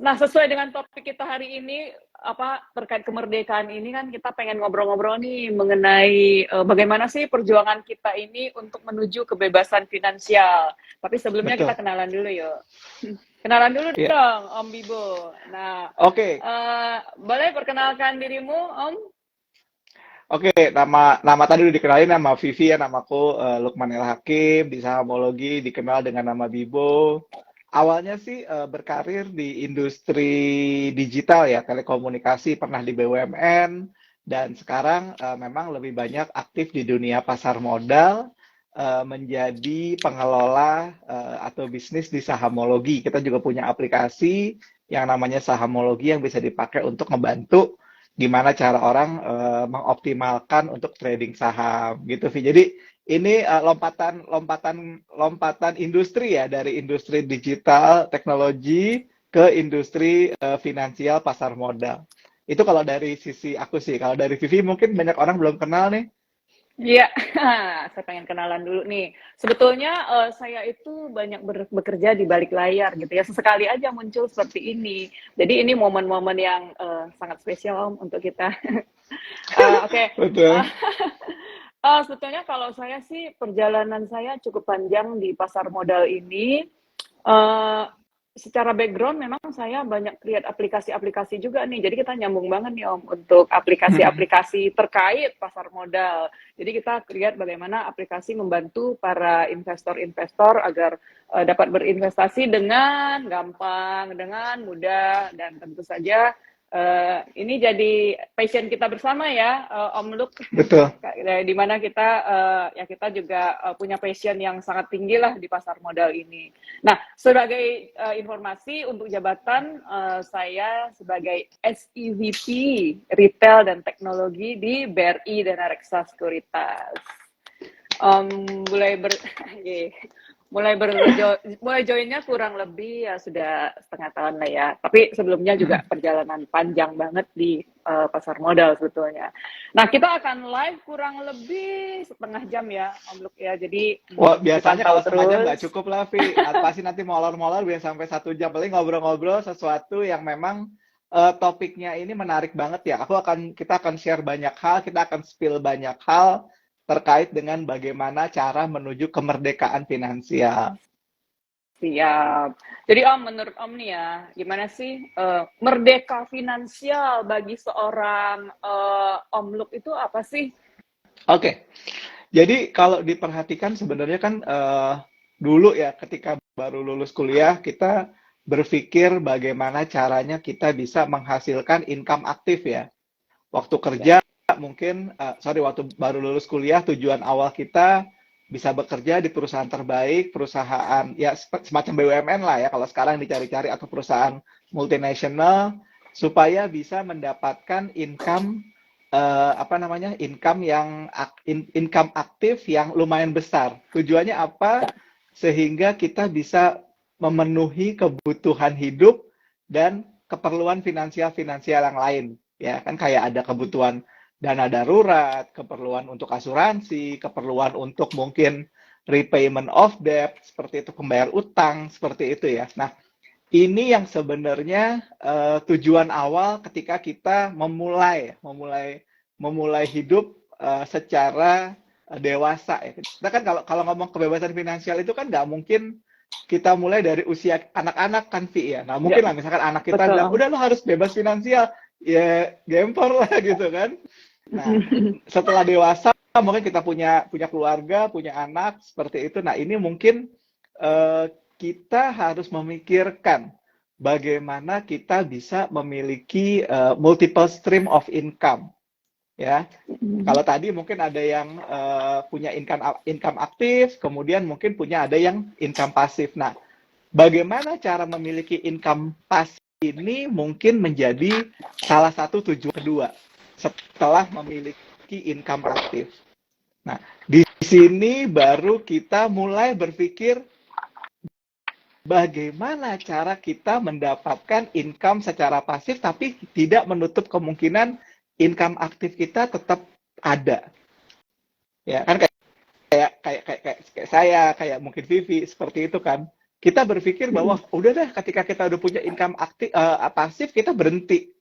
Nah, sesuai dengan topik kita hari ini, terkait kemerdekaan ini kan kita pengen ngobrol-ngobrol nih mengenai bagaimana sih perjuangan kita ini untuk menuju kebebasan finansial. Tapi sebelumnya kita Betul. kenalan dulu yuk. Kenalan dulu Iya. dong, Om Bibo. Nah, Oke. boleh perkenalkan dirimu, Om? Oke, nama tadi udah dikenalin, nama Vivi ya, namaku Lukman El Hakim, di Sahamologi dikenal dengan nama Bibo. Awalnya sih berkarir di industri digital ya, telekomunikasi, pernah di BUMN, dan sekarang memang lebih banyak aktif di dunia pasar modal, menjadi pengelola atau bisnis di Sahamologi. Kita juga punya aplikasi yang namanya Sahamologi yang bisa dipakai untuk ngebantu gimana cara orang mengoptimalkan untuk trading saham gitu, Vi. Jadi ini lompatan industri ya, dari industri digital teknologi ke industri finansial pasar modal. Itu kalau dari sisi aku sih. Kalau dari Vivi mungkin banyak orang belum kenal nih. Iya, saya pengen kenalan dulu nih. Sebetulnya saya itu banyak bekerja di balik layar gitu ya. Sesekali aja muncul seperti ini. Jadi ini momen-momen yang sangat spesial Om untuk kita. Oke. Betul. Uh, Sebetulnya kalau saya sih perjalanan saya cukup panjang di pasar modal ini. Uh, Secara background memang saya banyak create aplikasi-aplikasi juga nih. Jadi kita nyambung banget nih Om untuk aplikasi-aplikasi terkait pasar modal. Jadi kita create bagaimana aplikasi membantu para investor-investor agar dapat berinvestasi dengan gampang, dengan mudah, dan tentu saja ini jadi passion kita bersama ya, Om Luk, Betul. di mana kita ya kita juga punya passion yang sangat tinggi lah di pasar modal ini. Nah, sebagai informasi untuk jabatan, saya sebagai SEVP Retail dan Teknologi di BRI Dana Reksa Sekuritas. Mulai mulai joinnya kurang lebih ya sudah setengah tahun lah ya. Tapi sebelumnya juga perjalanan panjang banget di pasar modal sebetulnya. Nah, kita akan live kurang lebih setengah jam ya, Om Luk ya. Jadi Wah, biasanya dipantau kalau setengah jam terus. nggak cukup lah, Vi. Pasti nanti molor-molor biar sampai 1 jam. Paling ngobrol-ngobrol sesuatu yang memang topiknya ini menarik banget ya. Kita akan share banyak hal, kita akan spill banyak hal terkait dengan bagaimana cara menuju kemerdekaan finansial. Siap. Jadi Om, menurut Om nih ya, gimana sih merdeka finansial bagi seorang Om Luk itu apa sih? Oke, jadi kalau diperhatikan sebenarnya kan dulu ya, ketika baru lulus kuliah kita berpikir bagaimana caranya kita bisa menghasilkan income aktif ya. Waktu Ya, kerja mungkin, waktu baru lulus kuliah tujuan awal kita bisa bekerja di perusahaan terbaik, perusahaan ya semacam BUMN lah ya kalau sekarang dicari-cari, atau perusahaan multinasional, supaya bisa mendapatkan income income aktif yang lumayan besar. Tujuannya apa? Sehingga kita bisa memenuhi kebutuhan hidup dan keperluan finansial yang lain. Ya, kan kayak ada kebutuhan dana darurat, keperluan untuk asuransi, keperluan untuk mungkin repayment of debt, seperti itu, pembayar utang, seperti itu ya. Nah, ini yang sebenarnya tujuan awal ketika kita memulai hidup secara dewasa ya. Kita kan kalau ngomong kebebasan finansial itu kan nggak mungkin kita mulai dari usia anak-anak kan, Vi ya. Nah, ya, mungkin lah misalkan anak kita bilang, betul. udah lo harus bebas finansial, ya gempor lah gitu kan. Nah, setelah dewasa mungkin kita punya keluarga, punya anak seperti itu. Nah, ini mungkin kita harus memikirkan bagaimana kita bisa memiliki multiple stream of income ya. Kalau tadi mungkin ada yang punya income aktif, kemudian mungkin ada yang income pasif. Nah, bagaimana cara memiliki income pasif ini mungkin menjadi salah satu tujuan kedua setelah memiliki income aktif. Nah, di sini baru kita mulai berpikir bagaimana cara kita mendapatkan income secara pasif tapi tidak menutup kemungkinan income aktif kita tetap ada. Ya, kan kayak saya, kayak mungkin Vivi seperti itu kan. kita berpikir bahwa udah deh ketika kita udah punya income aktif pasif kita berhenti.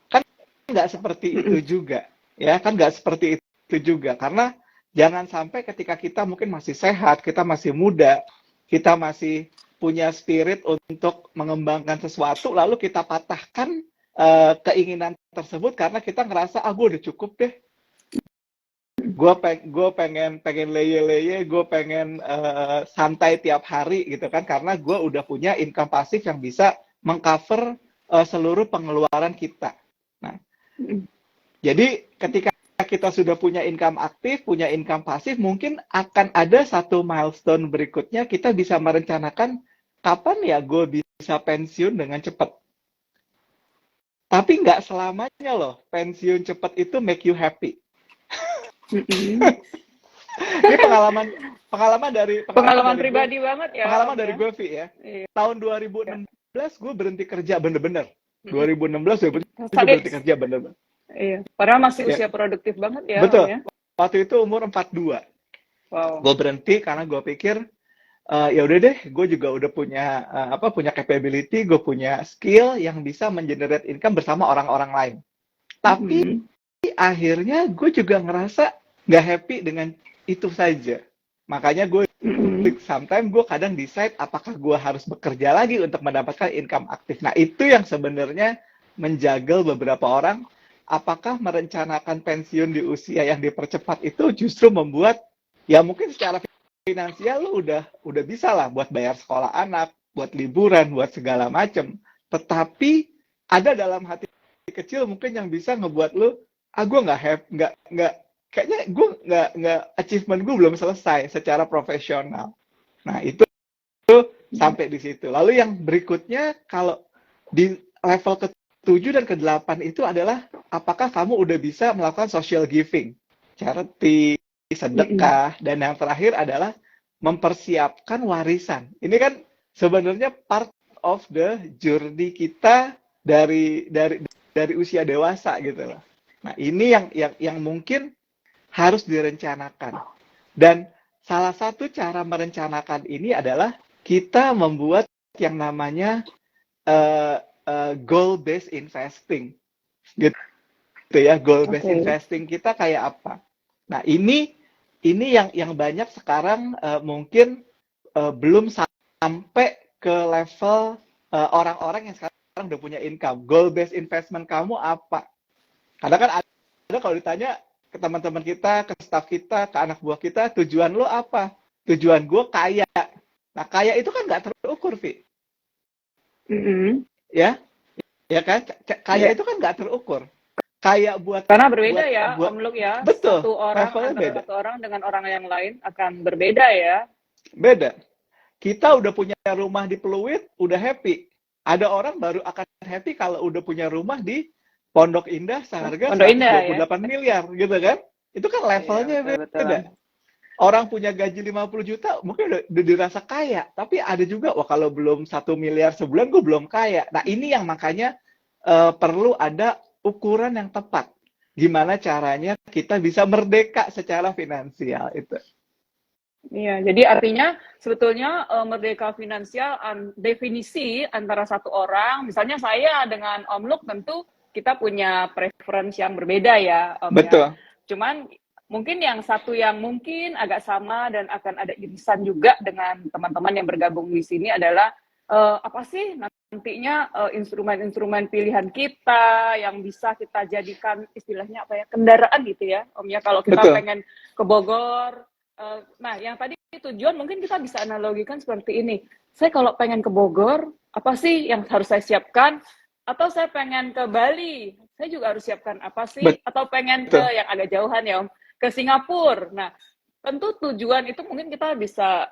Kan nggak seperti itu juga, ya kan nggak seperti itu juga karena jangan sampai ketika kita mungkin masih sehat, kita masih muda, kita masih punya spirit untuk mengembangkan sesuatu, lalu kita patahkan keinginan tersebut karena kita ngerasa gue udah cukup deh. Gue pengen leye-leye, gue pengen santai tiap hari gitu kan karena gue udah punya income pasif yang bisa mengcover seluruh pengeluaran kita. Nah, jadi ketika kita sudah punya income aktif, punya income pasif, mungkin akan ada satu milestone berikutnya kita bisa merencanakan kapan ya gue bisa pensiun dengan cepat. Tapi nggak selamanya loh pensiun cepat itu make you happy. Ini pengalaman pribadi gue, banget ya. Pengalaman dari gue, Vi ya. Iya. Tahun 2016 gue berhenti kerja bener-bener. 2016 gue berhenti kerja bener-bener. Iya. Padahal masih usia produktif banget ya. Betul. Ya? Waktu itu umur 42. Wow. Gue berhenti karena gue pikir ya udah deh, gue juga udah punya punya capability, gue punya skill yang bisa mengenerate income bersama orang-orang lain. Tapi akhirnya gue juga ngerasa nggak happy dengan itu saja. Makanya gue sometimes gue kadang decide apakah gue harus bekerja lagi untuk mendapatkan income aktif. Nah itu yang sebenarnya menjagal beberapa orang. Apakah merencanakan pensiun di usia yang dipercepat itu justru membuat ya mungkin secara finansial lu udah bisa lah buat bayar sekolah anak, buat liburan, buat segala macem. Tetapi ada dalam hati kecil mungkin yang bisa ngebuat lu gue nggak kayaknya gue nggak achievement gue belum selesai secara profesional. Nah itu sampai di situ. Lalu yang berikutnya kalau di level ke-7 dan ke-8 itu adalah apakah kamu udah bisa melakukan social giving, charity, sedekah, dan yang terakhir adalah mempersiapkan warisan. Ini kan sebenarnya part of the journey kita dari usia dewasa gitu loh. Nah, ini yang mungkin harus direncanakan. Dan salah satu cara merencanakan ini adalah kita membuat yang namanya goal-based investing. Gitu ya, goal-based investing kita kayak apa? Nah, ini yang banyak sekarang mungkin belum sampai ke level orang-orang yang sekarang udah punya income. Goal-based investment kamu apa? Karena kan ada kalau ditanya ke teman-teman kita, ke staff kita, ke anak buah kita, tujuan lo apa? Tujuan gue kaya. Nah, kaya itu kan nggak terukur, Vi. Ya kan? Kaya itu kan nggak terukur. Kayak karena berbeda Om Luke ya. Betul. Satu orang dengan orang yang lain akan berbeda ya. Beda. Kita udah punya rumah di Pluit, udah happy. Ada orang baru akan happy kalau udah punya rumah di Pondok Indah seharga 128 miliar gitu kan. Itu kan levelnya beda. Orang punya gaji 50 juta mungkin udah dirasa kaya. Tapi ada juga, wah kalau belum 1 miliar sebulan gue belum kaya. Nah ini yang makanya perlu ada ukuran yang tepat. Gimana caranya kita bisa merdeka secara finansial itu. Iya, jadi artinya sebetulnya merdeka finansial definisi antara satu orang, misalnya saya dengan Om Luke tentu kita punya preferensi yang berbeda ya, Om. Betul. Ya. Cuman mungkin yang satu yang mungkin agak sama dan akan ada irisan juga dengan teman-teman yang bergabung di sini adalah apa sih nantinya instrumen-instrumen pilihan kita yang bisa kita jadikan istilahnya apa ya, kendaraan gitu ya, Om ya, kalau kita pengen ke Bogor. Nah, yang tadi tujuan mungkin kita bisa analogikan seperti ini. Saya kalau pengen ke Bogor, apa sih yang harus saya siapkan? Atau saya pengen ke Bali, saya juga harus siapkan apa sih? Atau pengen ke yang agak jauhan ya Om, ke Singapura. Nah, tentu tujuan itu mungkin kita bisa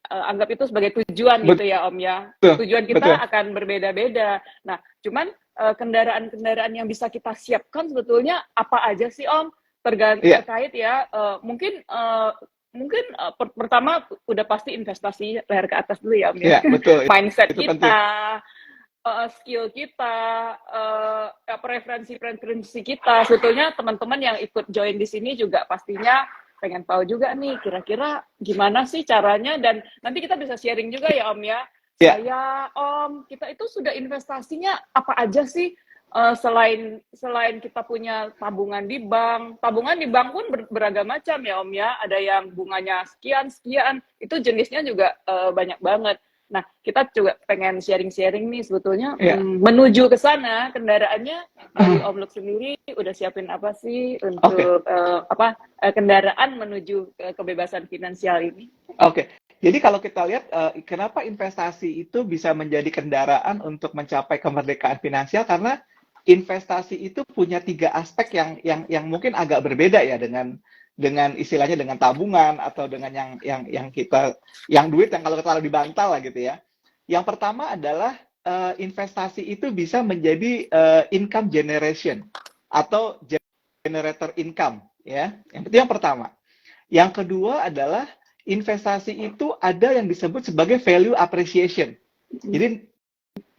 anggap itu sebagai tujuan gitu ya Om ya. Tujuan kita akan berbeda-beda. Nah, cuman kendaraan-kendaraan yang bisa kita siapkan sebetulnya apa aja sih Om? Terkait ya, mungkin pertama udah pasti investasi leher ke atas dulu ya Om ya. Betul. Mindset itu kita, skill kita, preferensi kita. Sebetulnya teman-teman yang ikut join di sini juga pastinya pengen tahu juga nih kira-kira gimana sih caranya, dan nanti kita bisa sharing juga ya Om ya. Ya, Saya Om, kita itu sudah investasinya apa aja sih? Selain kita punya tabungan di bank pun beragam macam ya Om ya. Ada yang bunganya sekian sekian, itu jenisnya juga banyak banget. Nah, kita juga pengen sharing-sharing nih sebetulnya ya. menuju ke sana kendaraannya dari Om Luk sendiri udah siapin apa sih Oke. untuk kendaraan menuju kebebasan finansial ini? Oke. Jadi kalau kita lihat kenapa investasi itu bisa menjadi kendaraan untuk mencapai kemerdekaan finansial, karena investasi itu punya 3 aspek yang mungkin agak berbeda ya dengan istilahnya dengan tabungan atau dengan yang duit yang kalau kita taruh di bantal lah gitu ya. Yang pertama adalah investasi itu bisa menjadi income generation atau generator income ya. Itu yang pertama. Yang kedua adalah investasi itu ada yang disebut sebagai value appreciation. Jadi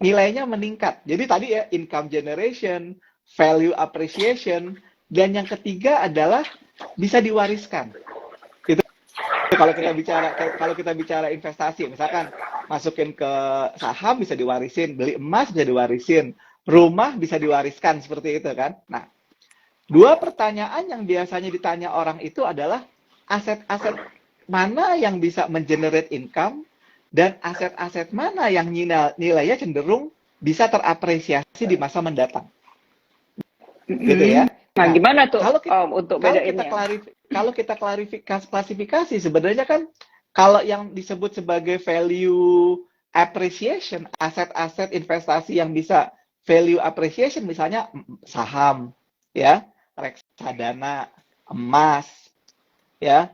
nilainya meningkat. Jadi tadi ya income generation, value appreciation, dan yang ketiga adalah bisa diwariskan. Itu kalau kita bicara investasi, misalkan masukin ke saham bisa diwarisin, beli emas bisa diwarisin, rumah bisa diwariskan seperti itu kan. Nah, 2 pertanyaan yang biasanya ditanya orang itu adalah aset-aset mana yang bisa mengenerate income dan aset-aset mana yang nilainya cenderung bisa terapresiasi di masa mendatang. Gitu ya. Nah, Nah, gimana tuh kalau kita untuk kalau kita bedainnya? klasifikasi sebenarnya kan kalau yang disebut sebagai value appreciation, aset-aset investasi yang bisa value appreciation misalnya saham, ya, reksadana, emas, ya,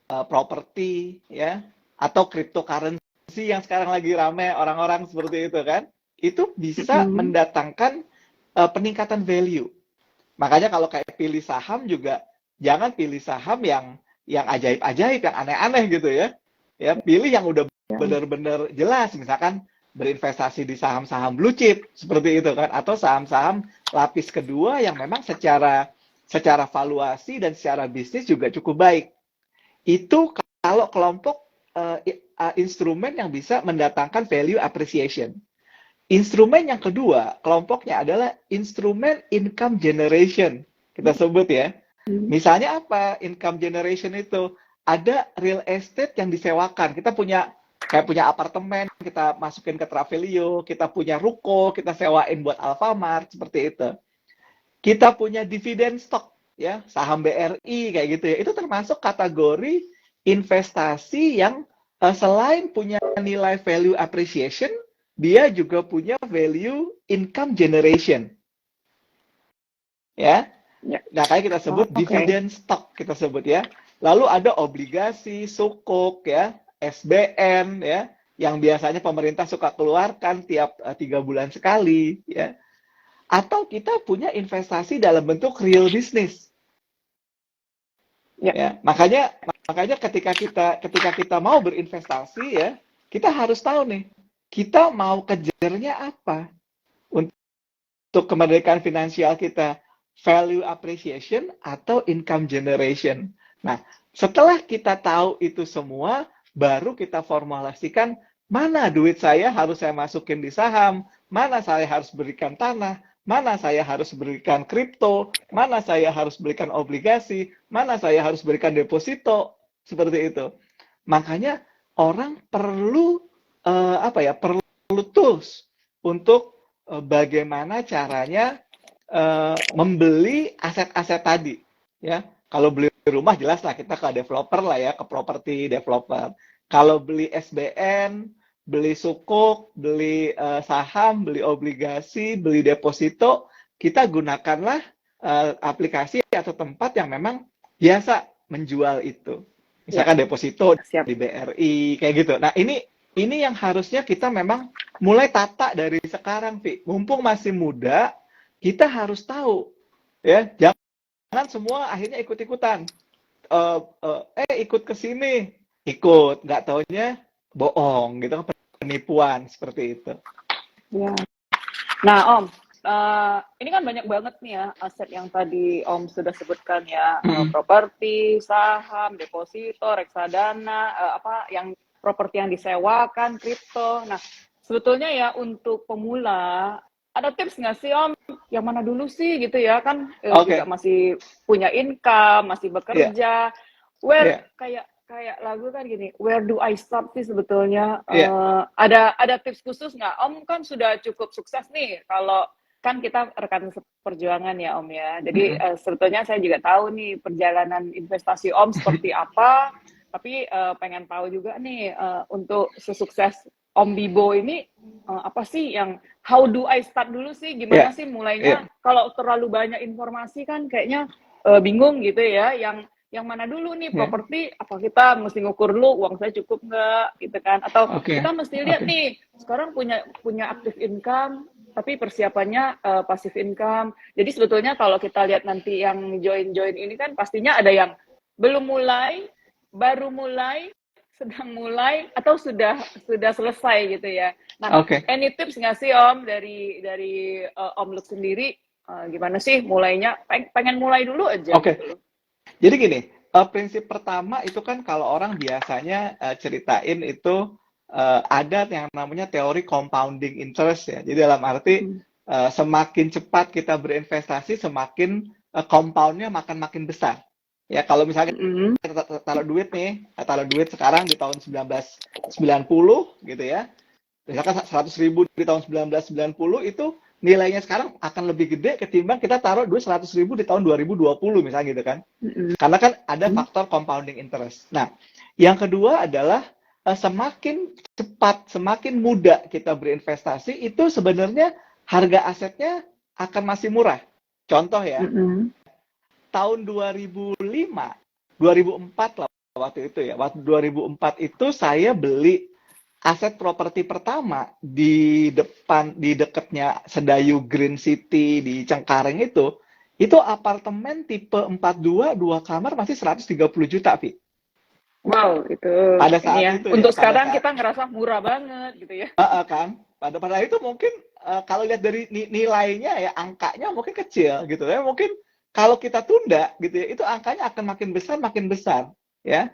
properti, ya, atau cryptocurrency yang sekarang lagi rame orang-orang seperti itu kan, itu bisa mendatangkan peningkatan value. Makanya kalau kayak pilih saham juga jangan pilih saham yang ajaib-ajaib, yang aneh-aneh gitu ya. Ya, pilih yang udah benar-benar jelas, misalkan berinvestasi di saham-saham blue chip seperti itu kan, atau saham-saham lapis kedua yang memang secara valuasi dan secara bisnis juga cukup baik. Itu kalau kelompok instrumen yang bisa mendatangkan value appreciation. Instrumen yang kedua, kelompoknya adalah instrumen income generation. Kita sebut ya. Misalnya apa income generation itu? Ada real estate yang disewakan. Kita punya apartemen, kita masukin ke Travelio, kita punya ruko, kita sewain buat Alfamart, seperti itu. Kita punya dividen stock, ya, saham BRI kayak gitu ya. Itu termasuk kategori investasi yang selain punya nilai value appreciation, dia juga punya value income generation. Ya. Nah, kayak kita sebut dividen stock, kita sebut ya. Lalu ada obligasi, sukuk ya, SBN ya, yang biasanya pemerintah suka keluarkan tiap 3 bulan sekali ya. Atau kita punya investasi dalam bentuk real business. Ya, makanya ketika kita mau berinvestasi ya, kita harus tahu nih, kita mau kejarnya apa untuk kemerdekaan finansial kita, value appreciation atau income generation. Nah, setelah kita tahu itu semua, baru kita formulasikan mana duit saya harus saya masukin di saham, mana saya harus berikan tanah, mana saya harus berikan kripto, mana saya harus berikan obligasi, mana saya harus berikan deposito, seperti itu. Makanya orang perlu perlu tools untuk bagaimana caranya membeli aset-aset tadi, ya. Kalau beli rumah jelas lah kita ke developer lah ya, ke property developer. Kalau beli SBN, beli sukuk, beli saham, beli obligasi, beli deposito, kita gunakanlah aplikasi atau tempat yang memang biasa menjual itu. Misalkan deposito di BRI kayak gitu. Nah, ini yang harusnya kita memang mulai tata dari sekarang, Vi. Mumpung masih muda, kita harus tahu ya, jangan semua akhirnya ikut-ikutan. Ikut ke sini, ikut, nggak taunya bohong gitu, penipuan seperti itu. Ya. Nah, Om, ini kan banyak banget nih ya aset yang tadi Om sudah sebutkan ya, Mm-mm. properti, saham, deposito, reksadana, apa yang properti yang disewakan, kripto. Nah, sebetulnya ya untuk pemula ada tips nggak sih Om? Yang mana dulu sih gitu ya kan juga Oke, masih punya income, masih iya, bekerja. Where iya, kayak kayak lagu kan gini, where do I start sih sebetulnya? iya. Ada tips khusus nggak? Om kan sudah cukup sukses nih kalau kan kita rekan perjuangan ya Om ya. Jadi Mm-mm. sebetulnya saya juga tahu nih perjalanan investasi Om seperti apa. Tapi pengen tahu juga nih untuk sesukses Om Bibo ini apa sih yang how do I start dulu sih? Iya, Gimana sih iya, mulainya? Kalau terlalu banyak informasi kan kayaknya bingung gitu ya. Yang mana dulu nih iya. properti? Apa kita mesti ngukur dulu uang saya cukup nggak gitu kan? Atau Oke, kita mesti lihat oke. nih sekarang punya aktif income tapi persiapannya passive income. Jadi sebetulnya kalau kita lihat nanti yang join ini kan pastinya ada yang belum mulai, baru mulai, sedang mulai, atau sudah selesai gitu ya. Nah, Oke. any tips nggak sih Om dari Om Luk sendiri? Gimana sih mulainya? Pengen mulai dulu aja Oke. gitu loh. Jadi gini, prinsip pertama itu kan kalau orang biasanya ceritain itu ada yang namanya teori compounding interest ya. Jadi dalam arti Hmm. semakin cepat kita berinvestasi, semakin compoundnya makin besar. Ya, kalau misalnya Mm-mm. kita taruh duit sekarang di tahun 1990 gitu ya, misalkan 100.000 di tahun 1990 itu nilainya sekarang akan lebih gede ketimbang kita taruh duit 100.000 di tahun 2020 misalnya gitu kan. Mm-mm. Karena kan ada faktor compounding interest. Nah, yang kedua adalah semakin cepat, semakin mudah kita berinvestasi, itu sebenarnya harga asetnya akan masih murah. Contoh ya, Mm-mm. tahun 2005, 2004 lah waktu itu ya. Waktu 2004 itu saya beli aset properti pertama di dekatnya Sedayu Green City di Cengkareng itu apartemen tipe 42 dua kamar masih 130 juta, Vi. Wow, itu Pada ini saat ya. itu ya, Untuk pada sekarang saat kita ngerasa murah banget gitu ya. kan, pada itu mungkin kalau lihat dari nilainya ya angkanya mungkin kecil gitu ya. Mungkin kalau kita tunda gitu ya, itu angkanya akan makin besar ya.